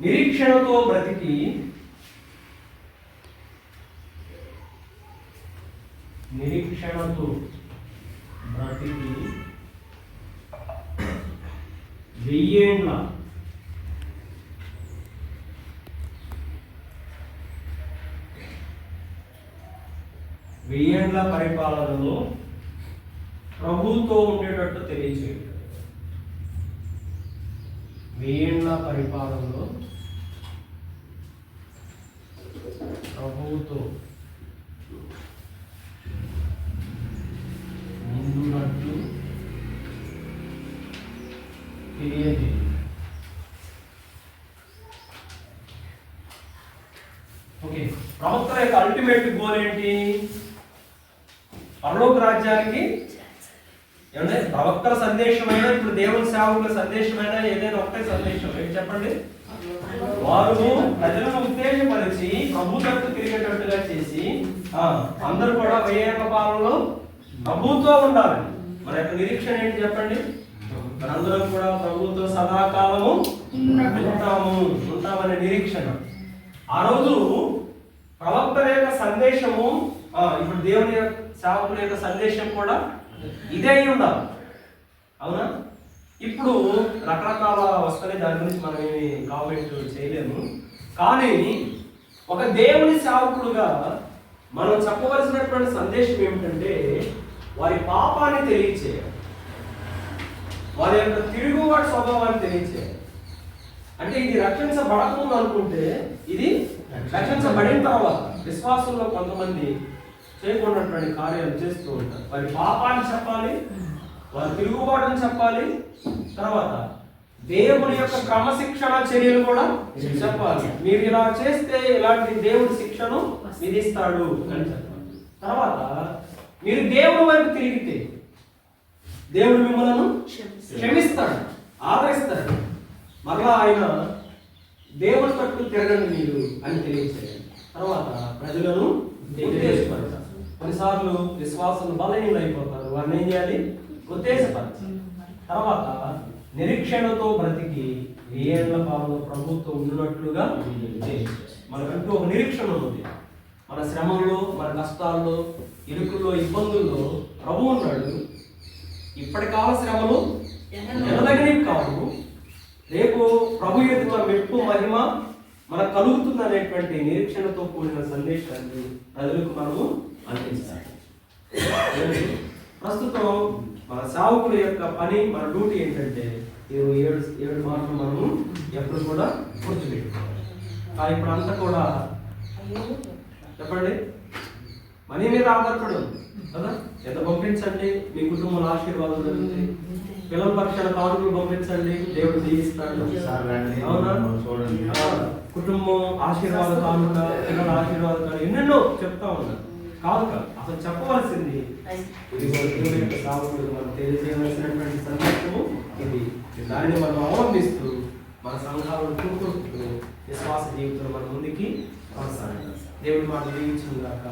నిరీక్షణతో బ్రతికి వెయ్యేండ్ల పరిపాలనలో ప్రభుతో ఉండేటట్టు తెలియజేయండి. వెయ్యేండ్ల పరిపాలనలో ప్రభుతో ముందున్నట్టు తెలియజేయండి. ఓకే, ప్రవక్తల యొక్క అల్టిమేట్ గోల్ ఏంటి? పరలోక రాజ్యానికి ఏమంటే ప్రవక్తల సందేశమైనా ఇప్పుడు దేవుని సేవకుల సందేశమైనా ఏదైనా ఒకటే సందేశం ఏంటి చెప్పండి? వారు ప్రజలను ఉత్తేజపరిచి ప్రభు తట్టు తిరిగేటట్టుగా చేసి అందరూ కూడా వెయ్యేళ్ల పాలనలో ప్రభుతో ఉండాలి. మన యొక్క నిరీక్షణ ఏంటి చెప్పండి? మనందరం కూడా ప్రభుతో సదాకాలము ఉంటామనే నిరీక్షణ. ఆ రోజు ప్రవక్తల యొక్క సందేశము ఇప్పుడు దేవుని సేవకుల యొక్క సందేశం కూడా ఇదే అయి ఉండాలి. అవునా? ఇప్పుడు రకరకాల వస్తాయి, దాని గురించి మనం ఏమి కామెంట్ చేయలేము. కానీ ఒక దేవుని సేవకుడుగా మనం చెప్పవలసినటువంటి సందేశం ఏమిటంటే వారి పాపాన్ని తెలియచేయాలి, వారి యొక్క తిరుగుబాటు స్వభావాన్ని తెలియచేయాలి. అంటే ఇది రక్షించబడకముందు అనుకుంటే ఇది రక్షించబడిన తర్వాత విశ్వాసంలో కొంతమంది చేయకున్నటువంటి కార్యాలు చేస్తూ ఉంటారు. వారి పాపాన్ని చెప్పాలి, వారి తిరుగుబాటుని చెప్పాలి, తర్వాత దేవుని యొక్క క్రమశిక్షణ చర్యలు కూడా చెప్పాలి. మీరు ఇలా చేస్తే ఇలాంటి దేవుడి శిక్షను విధిస్తాడు అని చెప్పాలి. తర్వాత మీరు దేవుడి వైపు తిరిగితే దేవుడు మిమ్మల్ని క్షమిస్తాడు, ఆదరిస్తాడు. మరలా ఆయన దేవుడి తట్టు తిరగండి మీరు అని తెలియజేయండి. తర్వాత ప్రజలను ఉత్తేజపరచాలి. కొన్నిసార్లు విశ్వాసం బలహీనలు అయిపోతారు, వారిని ఏం చేయాలి? ఉత్తేజపరచాలి. తర్వాత నిరీక్షణతో బ్రతికి వెయ్యేళ్ల పాలన ప్రభుత్వం ఉన్నట్లుగా మనకంటూ ఒక నిరీక్షణ ఉంది. మన శ్రమంలో, మన కష్టాల్లో, ఇరుకుల్లో, ఇబ్బందుల్లో ప్రభు ఉన్నాడు. ఇప్పటి కాల శ్రమలు ఎనదగినవి కావు. రేపు ప్రభు ఎదుట మెప్పు మహిమ మనకు కలుగుతుంది అనేటువంటి నిరీక్షణతో కూడిన సందేశాన్ని ప్రజలకు మనము అందించాలి. ప్రస్తుతం మన సేవకుల యొక్క పని, మన డ్యూటీ ఏంటంటే 7 మాటలు మనము ఎప్పుడు కూడా గుర్తుపెట్టుకోవాలి. కానీ ఇప్పుడు అంతా కూడా చెప్పండి మనీ మీద ఆధారపడి ఉంది కదా. ఎంత పంపించండి, మీ కుటుంబంలో ఆశీర్వాదం జరుగుతుంది. పిల్లల పక్షాన కానుకలు పంపించండి, దేవుడు దీవిస్తాడు. అవునా? కుటుంబం ఆశీర్వాద కానుక, పిల్లల ఆశీర్వాద కానుక, ఎన్నెన్నో చెప్తా ఉన్నారు. కాదు అసలు చెప్పవలసింది మనం తెలియజేయవలసినటువంటి సందేశము ఇది. దానిని మనం అవలంబిస్తూ మన సంఘాలను కూర్చుంటూ విశ్వాస జీవితంలో మన ముందుకి కొనసాగాలి. దేవుడి మాట దీవించుగాక.